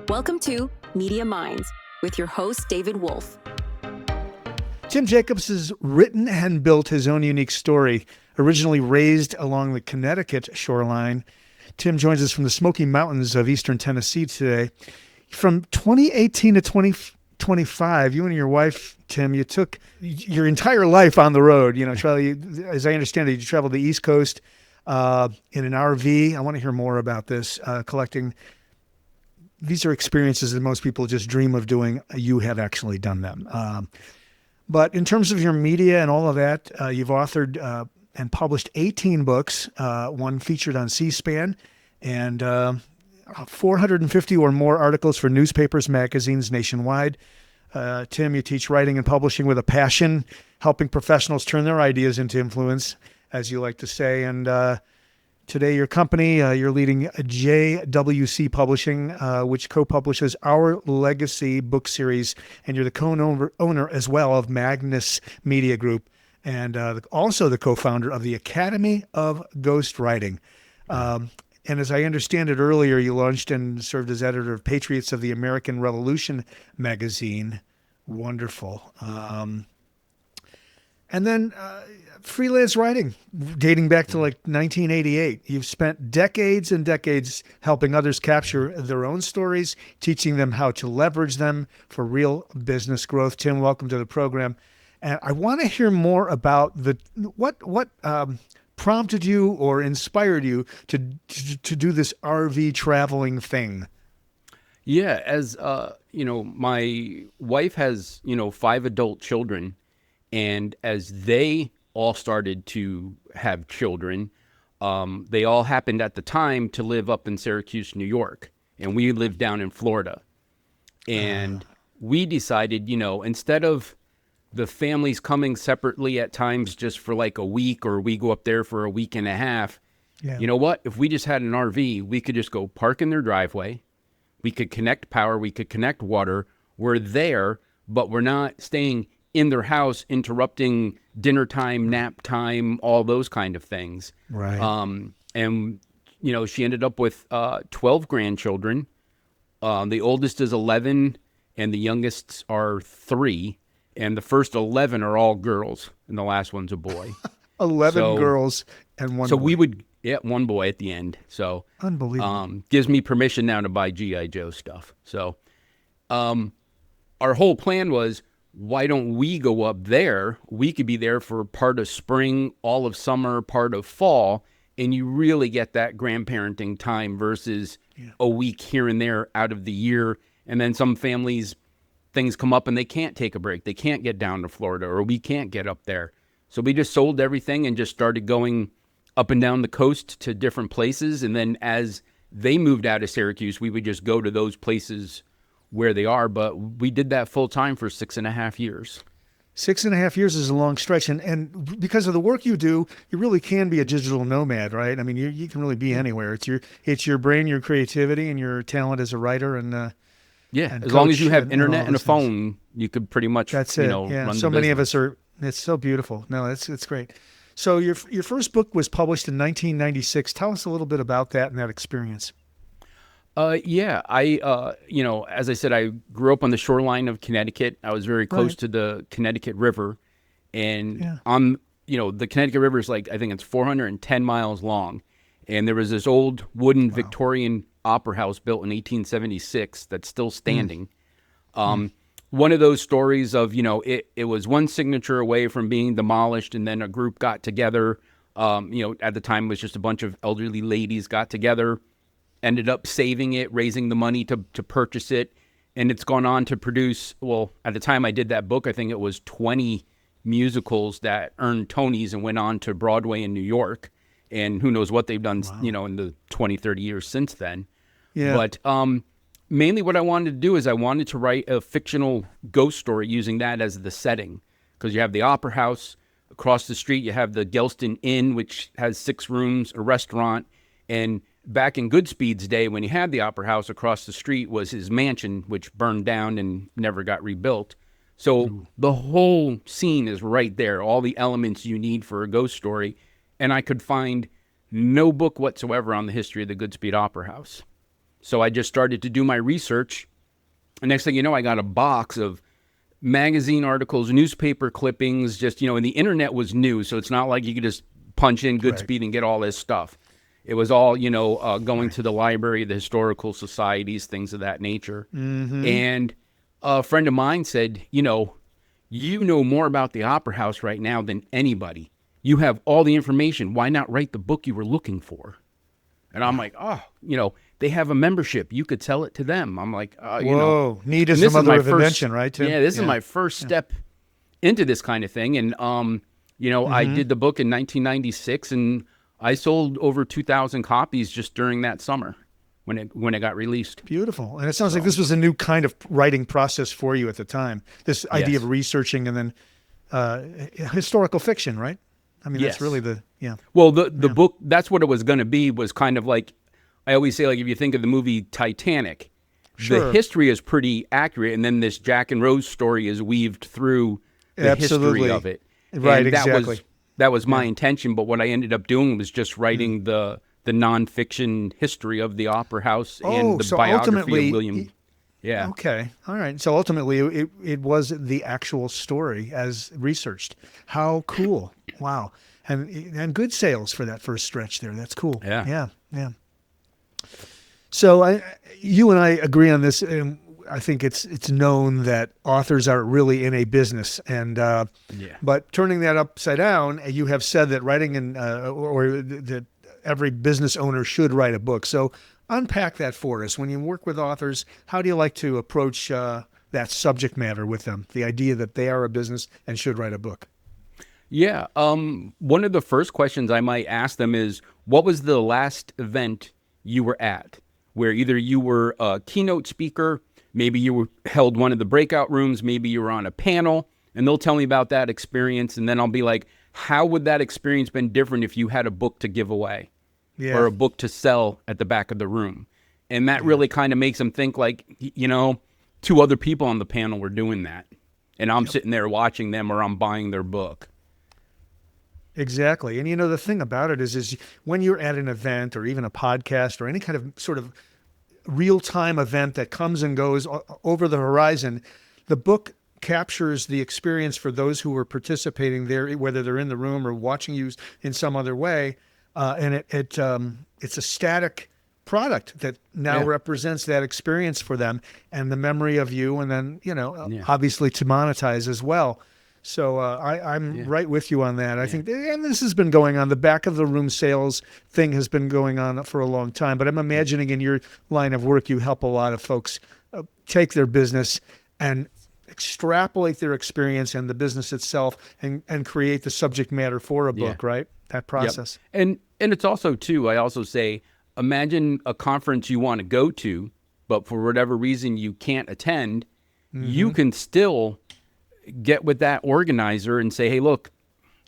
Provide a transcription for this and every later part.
Welcome to Media Minds with your host, David Wolf. Tim Jacobs has written and built his own unique story. Originally raised along the Connecticut shoreline, Tim joins us from the Smoky Mountains of eastern Tennessee today. From 2018 to 2025, you and your wife, Tim, you took your entire life on the road. As I understand it, you traveled the East Coast in an RV. I want to hear more about this, collecting. These are experiences that most people just dream of doing. You have actually done them. But in terms of your media and all of that, you've authored and published 18 books, one featured on C-SPAN, and 450 or more articles for newspapers, magazines nationwide. Tim, you teach writing and publishing with a passion, helping professionals turn their ideas into influence, as you like to say. And today, your company, you're leading JWC Publishing, which co-publishes Our Legacy book series, and you're the co-owner as well of Magnus Media Group, and also the co-founder of the Academy of Ghostwriting. And as I understand it earlier, you launched and served as editor of Patriots of the American Revolution magazine. Wonderful. And then freelance writing, dating back to like 1988. You've spent decades and decades helping others capture their own stories, teaching them how to leverage them for real business growth. Tim, welcome to the program. And I want to hear more about what prompted you or inspired you to do this RV traveling thing. Yeah, as my wife has 5 adult children, and as they all started to have children, they all happened at the time to live up in Syracuse, New York, and we lived down in Florida. And we decided, instead of the families coming separately at times just for like a week, or we go up there for a week and a half, you know what? If we just had an RV, we could just go park in their driveway. We could connect power. We could connect water. We're there, but we're not staying in their house, interrupting dinner time, nap time, all those kind of things. Right. And, she ended up with 12 grandchildren. The oldest is 11 and the youngest are 3. And the first 11 are all girls and the last one's a boy. 11 girls and one boy. We would, one boy at the end. So unbelievable. Gives me permission now to buy G.I. Joe stuff. So our whole plan was, why don't we go up there? We could be there for part of spring, all of summer, part of fall, and you really get that grandparenting time versus a week here and there out of the year. And then some families, things come up and they can't take a break. They can't get down to Florida, or we can't get up there. So we just sold everything and just started going up and down the coast to different places. And then as they moved out of Syracuse, we would just go to those places where they are. But we did that full time for 6.5 years. 6.5 years is a long stretch. And because of the work you do, you really can be a digital nomad, right? I mean, you can really be anywhere. It's your brain, your creativity, and your talent as a writer. And as long as you have internet and a phone, you could pretty much, that's it. Run so the many business. of us are. It's so beautiful. No, it's great. So your first book was published in 1996. Tell us a little bit about that and that experience. As I said, I grew up on the shoreline of Connecticut. I was very close to the Connecticut River, and the Connecticut River is I think it's 410 miles long, and there was this old wooden Victorian opera house built in 1876 that's still standing. One of those stories of, it was one signature away from being demolished, and then a group got together. At the time it was just a bunch of elderly ladies got together, ended up saving it, raising the money to purchase it. And it's gone on to produce, at the time I did that book, I think it was 20 musicals that earned Tonys and went on to Broadway in New York. And who knows what they've done, in the 20, 30 years since then. Yeah. But mainly what I wanted to do is I wanted to write a fictional ghost story using that as the setting. Because you have the Opera House. Across the street, you have the Gelston Inn, which has 6 rooms, a restaurant. And back in Goodspeed's day, when he had the Opera House, across the street was his mansion, which burned down and never got rebuilt. So the whole scene is right there, all the elements you need for a ghost story. And I could find no book whatsoever on the history of the Goodspeed Opera House. So I just started to do my research. And next thing you know, I got a box of magazine articles, newspaper clippings, just, and the internet was new. So it's not like you could just punch in Goodspeed and get all this stuff. It was all, going to the library, the historical societies, things of that nature. Mm-hmm. And a friend of mine said, you know more about the Opera House right now than anybody. You have all the information. Why not write the book you were looking for? And I'm like, they have a membership. You could sell it to them. I'm like, whoa, need is the mother of invention, right, Tim? Yeah, this is my first step into this kind of thing. And, I did the book in 1996, and I sold over 2,000 copies just during that summer when it got released. Beautiful. And it sounds like this was a new kind of writing process for you at the time, this idea of researching and then historical fiction, right? I mean, that's really Well, the book, that's what it was going to be, was kind of like, I always say, like, if you think of the movie Titanic, the history is pretty accurate, and then this Jack and Rose story is weaved through the history of it. Right, and exactly. That was my intention, but what I ended up doing was just writing the nonfiction history of the Opera House and the biography of William. Yeah. Okay. All right. So ultimately, it was the actual story as researched. How cool! Wow. And good sales for that first stretch there. That's cool. Yeah. Yeah. So you and I agree on this. I think it's known that authors are really in a business, and but turning that upside down, you have said that writing or that every business owner should write a book. So unpack that for us. When you work with authors, how do you like to approach that subject matter with them? The idea that they are a business and should write a book. Yeah. One of the first questions I might ask them is, what was the last event you were at, where either you were a keynote speaker, maybe you held one of the breakout rooms, maybe you were on a panel, and they'll tell me about that experience. And then I'll be like, how would that experience been different if you had a book to give away or a book to sell at the back of the room? And that really kind of makes them think like, two other people on the panel were doing that. And I'm sitting there watching them, or I'm buying their book. Exactly. And the thing about it is when you're at an event or even a podcast or any kind of sort of real-time event that comes and goes over the horizon, the book captures the experience for those who were participating there, whether they're in the room or watching you in some other way. And it's a static product that now represents that experience for them and the memory of you, and then, obviously to monetize as well. So I'm right with you on that. I think, and this has been going on. The back of the room sales thing has been going on for a long time. But I'm imagining in your line of work, you help a lot of folks take their business and extrapolate their experience and the business itself and create the subject matter for a book, right? That process. Yep. And it's also, too, I also say, imagine a conference you want to go to, but for whatever reason you can't attend, you can still get with that organizer and say, hey, look,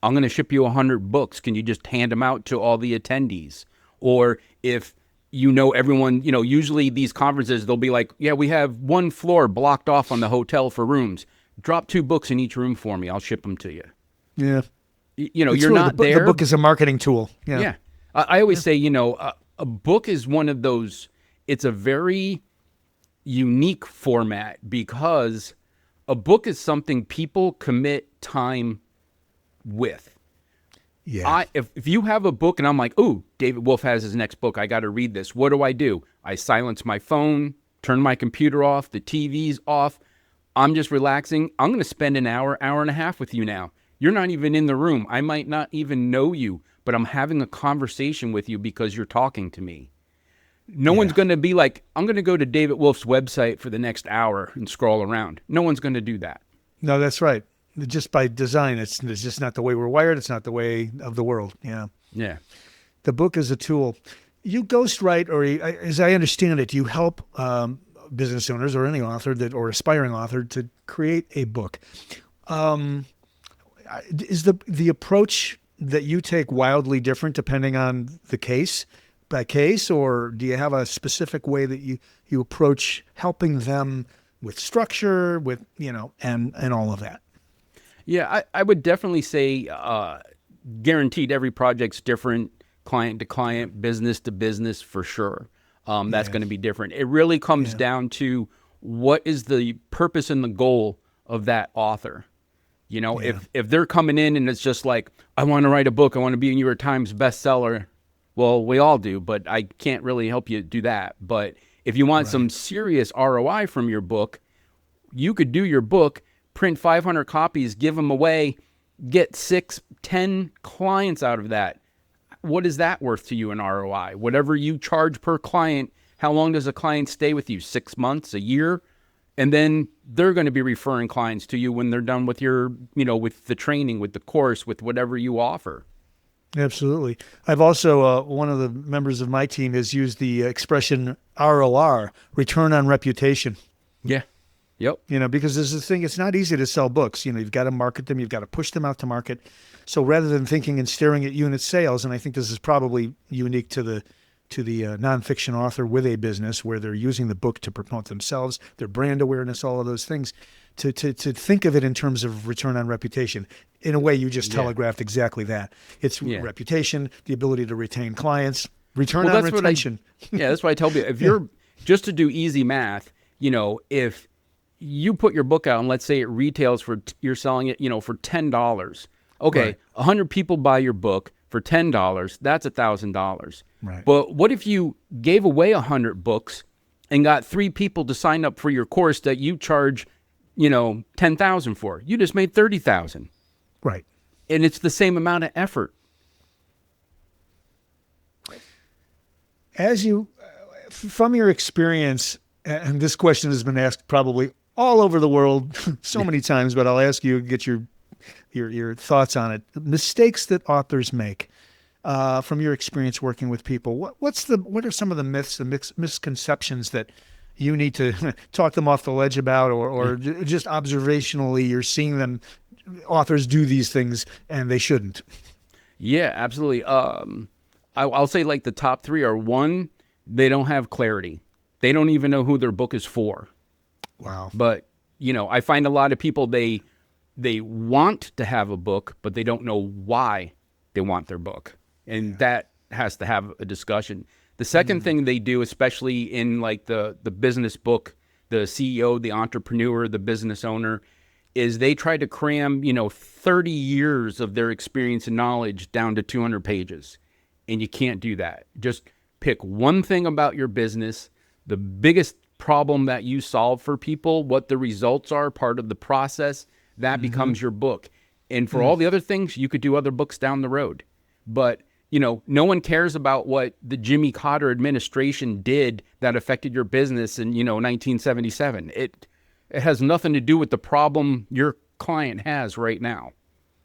I'm going to ship you 100 books. Can you just hand them out to all the attendees? Or if everyone, usually these conferences, they'll be like, yeah, we have one floor blocked off on the hotel for rooms. Drop 2 books in each room for me. I'll ship them to you. Yeah. You're not there. The book is a marketing tool. Yeah. Yeah. I always say, a book is one of those, it's a very unique format because a book is something people commit time with. Yeah. If you have a book and I'm like, ooh, David Wolf has his next book, I got to read this. What do? I silence my phone, turn my computer off, the TV's off. I'm just relaxing. I'm going to spend an hour and a half with you now. You're not even in the room. I might not even know you, but I'm having a conversation with you because you're talking to me. No one's going to be like, I'm going to go to David Wolf's website for the next hour and scroll around. No one's going to do that. No, that's right. Just by design, it's just not the way we're wired. It's not the way of the world. Yeah. Yeah. The book is a tool. You ghostwrite, or as I understand it, you help business owners or any author or aspiring author to create a book. Is the approach that you take wildly different depending on the case by case, or do you have a specific way that you approach helping them with structure, with, and all of that? Yeah, I would definitely say guaranteed every project's different, client to client, business to business for sure. that's going to be different. It really comes down to what is the purpose and the goal of that author. You know, if they're coming in and it's just like, I want to write a book, I want to be a New York Times bestseller. Well, we all do, but I can't really help you do that. But if you want some serious ROI from your book, you could do your book, print 500 copies, give them away, get 6, 10 clients out of that. What is that worth to you in ROI? Whatever you charge per client, how long does a client stay with you? 6 months, a year? And then they're going to be referring clients to you when they're done with your, with the training, with the course, with whatever you offer. Absolutely. I've also, one of the members of my team has used the expression ROR, return on reputation. Yeah. Yep. Because there's this thing, it's not easy to sell books. You've got to market them. You've got to push them out to market. So rather than thinking and staring at unit sales, and I think this is probably unique to the nonfiction author with a business where they're using the book to promote themselves, their brand awareness, all of those things, to think of it in terms of return on reputation. In a way, you just telegraphed exactly that. It's reputation, the ability to retain clients, return on retention. That's why I tell people, if you're just to do easy math, if you put your book out and let's say it retails you're selling it, for $10. Okay, 100 people buy your book for $10. That's $1,000. Right. But what if you gave away 100 books and got 3 people to sign up for your course that you charge, $10,000 for? You just made $30,000. Right. And it's the same amount of effort. As you, from your experience, and this question has been asked probably all over the world so many times, but I'll ask you, get your thoughts on it. Mistakes that authors make, from your experience working with people. What are some of the myths, the misconceptions that you need to talk them off the ledge about, or just observationally you're seeing them, authors do these things and they shouldn't? Yeah, absolutely. I'll say like the top 3 are: 1, they don't have clarity. They don't even know who their book is for. Wow. But, I find a lot of people, they want to have a book, but they don't know why they want their book. And that has to have a discussion. The second thing they do, especially in like the business book, the CEO, the entrepreneur, the business owner, is they try to cram, 30 years of their experience and knowledge down to 200 pages. And you can't do that. Just pick one thing about your business, the biggest problem that you solve for people, what the results are, part of the process, that becomes your book. And for all the other things, you could do other books down the road. But, no one cares about what the Jimmy Carter administration did that affected your business in, 1977. It has nothing to do with the problem your client has right now.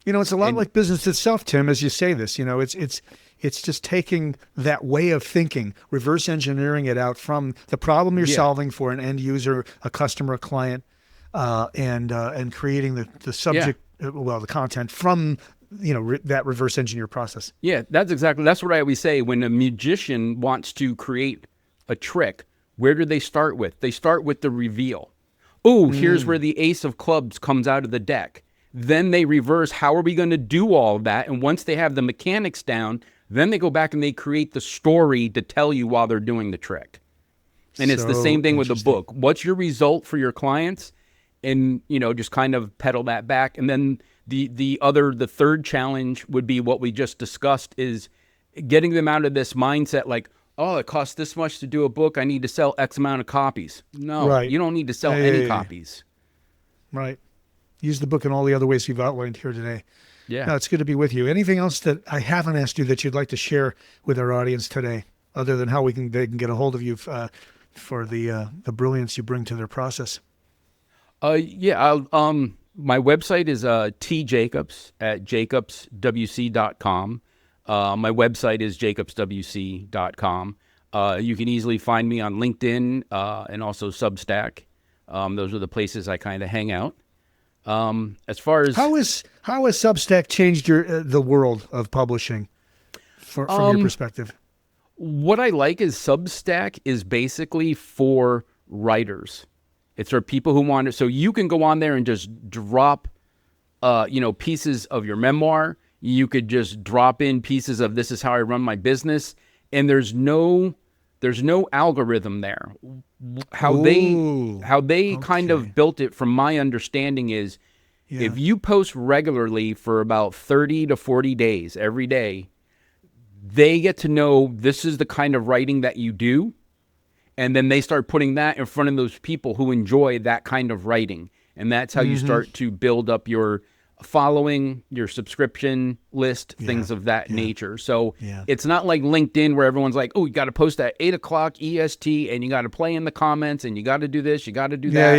It's a lot like business itself, Tim, as you say this. It's just taking that way of thinking, reverse engineering it out from the problem you're solving for an end user, a customer, a client, and creating the subject, the content from that reverse engineer process. Yeah, that's what I always say. When a magician wants to create a trick, where do they start with? They start with the reveal. Here's where the ace of clubs comes out of the deck. Then they reverse, how are we going to do all of that? And once they have the mechanics down, then they go back and they create the story to tell you while they're doing the trick. And it's the same thing with the book. What's your result for your clients? And, just kind of pedal that back. And then the third challenge would be what we just discussed, is getting them out of this mindset like, oh, it costs this much to do a book, I need to sell X amount of copies. No, you don't need to sell any copies. Right. Use the book in all the other ways you've outlined here today. Yeah. No, it's good to be with you. Anything else that I haven't asked you that you'd like to share with our audience today, other than how they can get a hold of you for the brilliance you bring to their process? My website is tjacobs at jacobswc.com. My website is jacobswc.com. You can easily find me on LinkedIn and also Substack. Those are the places I kind of hang out. As far as how has Substack changed the world of publishing from your perspective? What I like is Substack is basically for writers. It's for people who want to. So you can go on there and just drop, pieces of your memoir. You could just drop in pieces of this is how I run my business, and there's no there's no algorithm there. How they kind of built it, from my understanding, is if you post regularly for about 30 to 40 days every day, they get to know this is the kind of writing that you do. And then they start putting that in front of those people who enjoy that kind of writing. And that's how you start to build up your following, your subscription list, things of that nature. So it's not like LinkedIn where everyone's like, oh, you got to post at 8 o'clock EST and you got to play in the comments and you got to do this, you got to do that.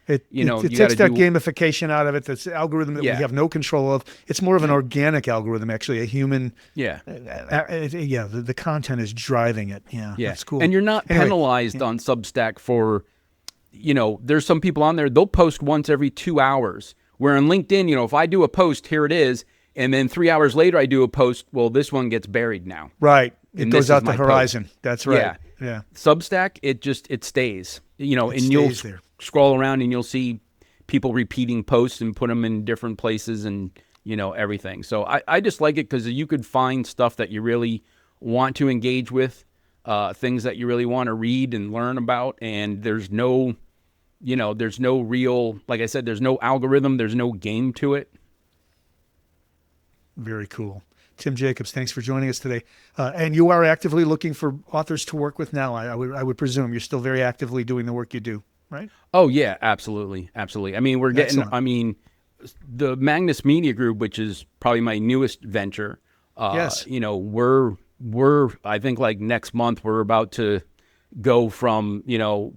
It takes that gamification out of it. That's the algorithm that we have no control of. It's more of an organic algorithm, actually, a human. The content is driving it. That's cool. And you're not penalized on Substack for, there's some people on there, they'll post once every 2 hours. Where on LinkedIn, if I do a post, here it is, and then 3 hours later I do a post, well, this one gets buried now. Right. It goes out the horizon. Post. That's right. Yeah. Substack, it stays. And you'll scroll around and you'll see people repeating posts and put them in different places and, everything. So I just like it because you could find stuff that you really want to engage with, things that you really want to read and learn about, and there's no real, like I said, there's no algorithm, there's no game to it. Very cool. Tim Jacobs, thanks for joining us today. And you are actively looking for authors to work with now. I would presume you're still very actively doing the work you do, right? Oh yeah, absolutely. I mean, we're getting, the Magnus Media Group, which is probably my newest venture. We're I think like next month we're about to go from,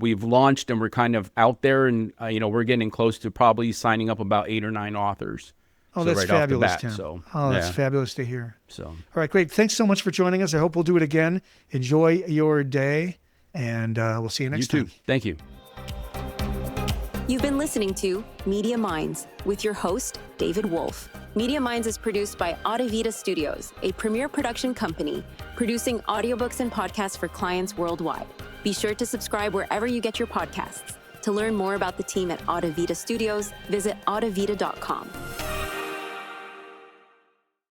we've launched and we're kind of out there and, we're getting close to probably signing up about 8 or 9 authors. Oh, that's fabulous, Tim. That's fabulous to hear. All right, great. Thanks so much for joining us. I hope we'll do it again. Enjoy your day, and we'll see you next time. You too. Thank you. You've been listening to Media Minds with your host, David Wolf. Media Minds is produced by Audivita Studios, a premier production company producing audiobooks and podcasts for clients worldwide. Be sure to subscribe wherever you get your podcasts. To learn more about the team at Audivita Studios, visit audivita.com.